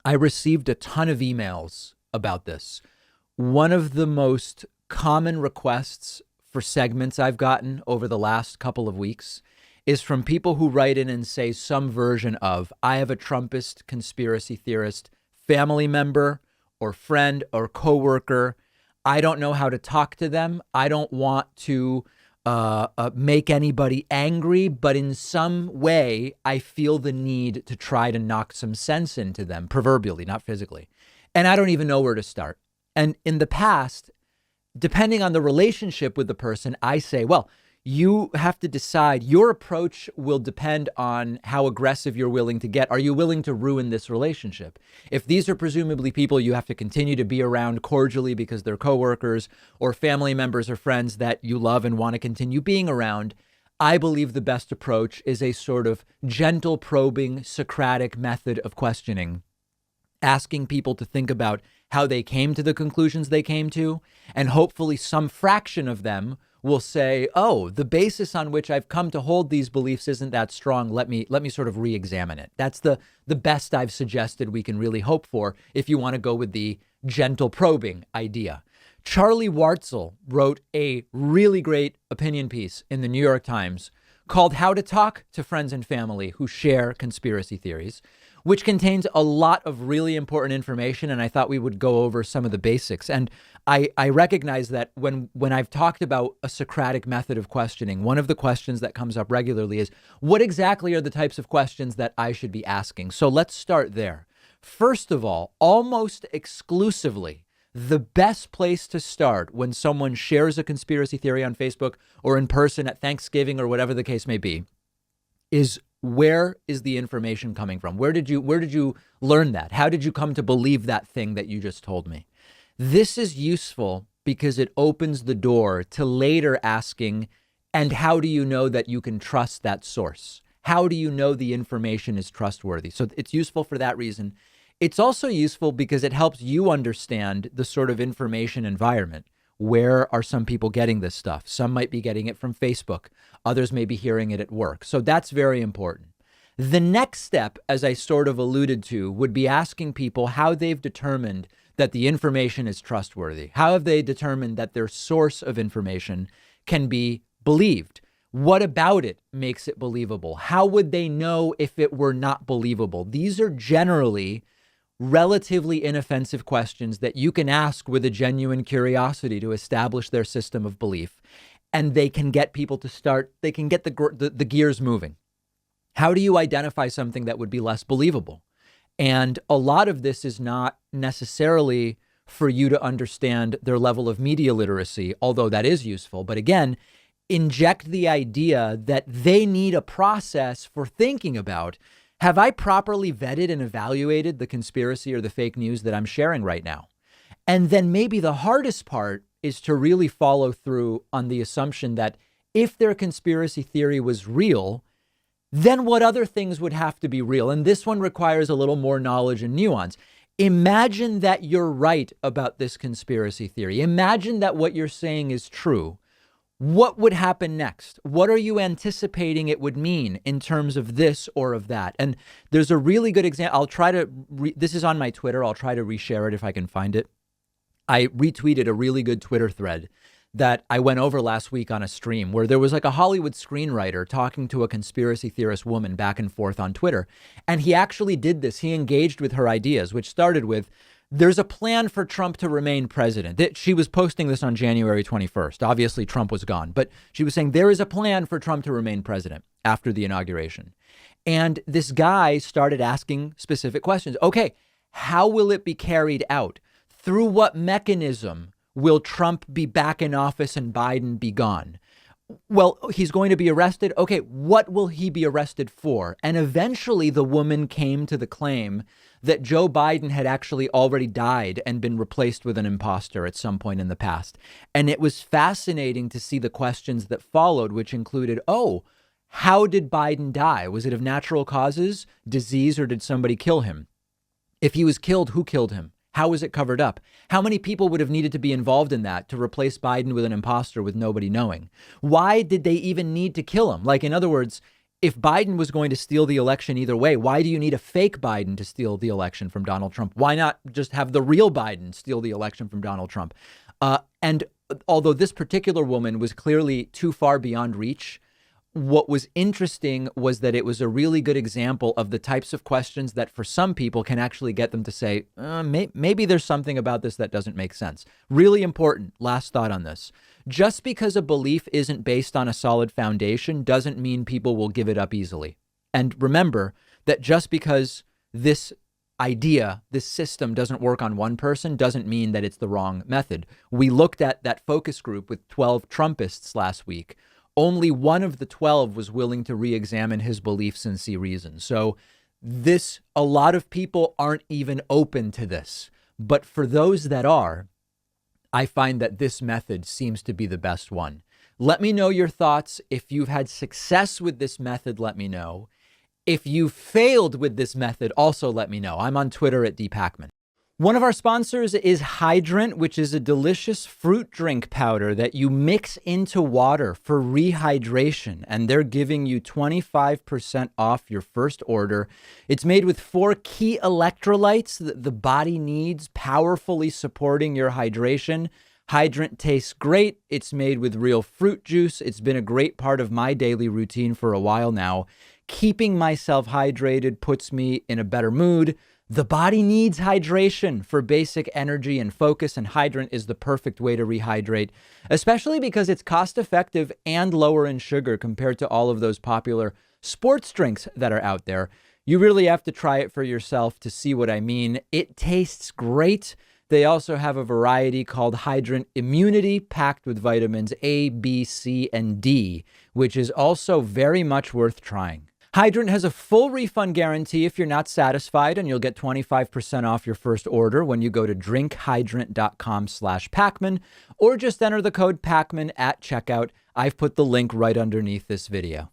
I received a ton of emails about this. One of the most common requests for segments I've gotten over the last couple of weeks is from people who write in and say some version of, I have a Trumpist conspiracy theorist family member or friend or coworker. I don't know how to talk to them. I don't want to make anybody angry, but in some way, I feel the need to try to knock some sense into them, proverbially, not physically. And I don't even know where to start. And in the past, depending on the relationship with the person, I say, well, you have to decide. Your approach will depend on how aggressive you're willing to get. Are you willing to ruin this relationship? If these are presumably people you have to continue to be around cordially because they're coworkers or family members or friends that you love and want to continue being around, I believe the best approach is a sort of gentle, probing, Socratic method of questioning, asking people to think about how they came to the conclusions they came to, and hopefully some fraction of them will say, oh, the basis on which I've come to hold these beliefs isn't that strong. Let me sort of re-examine it. That's the best I've suggested we can really hope for if you want to go with the gentle probing idea. Charlie Wartzel wrote a really great opinion piece in the New York Times called How to Talk to Friends and Family Who Share Conspiracy Theories, which contains a lot of really important information. And I thought we would go over some of the basics. And I recognize that when I've talked about a Socratic method of questioning, one of the questions that comes up regularly is, what exactly are the types of questions that I should be asking? So let's start there. First of all, almost exclusively, the best place to start when someone shares a conspiracy theory on Facebook or in person at Thanksgiving or whatever the case may be is, where is the information coming from? Where did you learn that? How did you come to believe that thing that you just told me? This is useful because it opens the door to later asking, and how do you know that you can trust that source? How do you know the information is trustworthy? So it's useful for that reason. It's also useful because it helps you understand the sort of information environment. Where are some people getting this stuff? Some might be getting it from Facebook. Others may be hearing it at work. So that's very important. The next step, as I sort of alluded to, would be asking people how they've determined that the information is trustworthy. How have they determined that their source of information can be believed? What about it makes it believable? How would they know if it were not believable? These are generally relatively inoffensive questions that you can ask with a genuine curiosity to establish their system of belief. And they can get people to start, they can get the gears moving. How do you identify something that would be less believable? And a lot of this is not necessarily for you to understand their level of media literacy, although that is useful. But again, inject the idea that they need a process for thinking about, have I properly vetted and evaluated the conspiracy or the fake news that I'm sharing right now? And then maybe the hardest part is to really follow through on the assumption that if their conspiracy theory was real, then what other things would have to be real? And this one requires a little more knowledge and nuance. Imagine that you're right about this conspiracy theory. Imagine that what you're saying is true. What would happen next? What are you anticipating it would mean in terms of this or of that? And there's a really good example. I'll try to, this is on my Twitter. I'll try to reshare it if I can find it. I retweeted a really good Twitter thread that I went over last week on a stream where there was like a Hollywood screenwriter talking to a conspiracy theorist woman back and forth on Twitter. And he actually did this. He engaged with her ideas, which started with, there's a plan for Trump to remain president. She was posting this on January 21st. Obviously, Trump was gone, but she was saying there is a plan for Trump to remain president after the inauguration. And this guy started asking specific questions. Okay, how will it be carried out? Through what mechanism will Trump be back in office and Biden be gone? Well, he's going to be arrested. Okay, what will he be arrested for? And eventually the woman came to the claim that Joe Biden had actually already died and been replaced with an imposter at some point in the past. And it was fascinating to see the questions that followed, which included, oh, how did Biden die? Was it of natural causes, disease, or did somebody kill him? If he was killed, who killed him? How was it covered up? How many people would have needed to be involved in that to replace Biden with an imposter with nobody knowing? Why did they even need to kill him? Like, in other words, if Biden was going to steal the election either way, why do you need a fake Biden to steal the election from Donald Trump? Why not just have the real Biden steal the election from Donald Trump? And although this particular woman was clearly too far beyond reach, what was interesting was that it was a really good example of the types of questions that for some people can actually get them to say, maybe there's something about this that doesn't make sense. Really important. Last thought on this. Just because a belief isn't based on a solid foundation doesn't mean people will give it up easily. And remember that just because this idea, this system doesn't work on one person doesn't mean that it's the wrong method. We looked at that focus group with 12 Trumpists last week. Only one of the 12 was willing to re-examine his beliefs and see reason. So a lot of people aren't even open to this. But for those that are, I find that this method seems to be the best one. Let me know your thoughts. If you've had success with this method, let me know. If you failed with this method, also let me know. I'm on Twitter at @Pakman. One of our sponsors is Hydrant, which is a delicious fruit drink powder that you mix into water for rehydration, and they're giving you 25% off your first order. It's made with 4 key electrolytes that the body needs, powerfully supporting your hydration. Hydrant tastes great. It's made with real fruit juice. It's been a great part of my daily routine for a while now. Keeping myself hydrated puts me in a better mood. The body needs hydration for basic energy and focus, and Hydrant is the perfect way to rehydrate, especially because it's cost-effective and lower in sugar compared to all of those popular sports drinks that are out there. You really have to try it for yourself to see what I mean. It tastes great. They also have a variety called Hydrant Immunity, packed with vitamins A, B, C, and D, which is also very much worth trying. Hydrant has a full refund guarantee if you're not satisfied, and you'll get 25% off your first order when you go to drinkhydrant.com/Pakman, or just enter the code Pakman at checkout. I've put the link right underneath this video.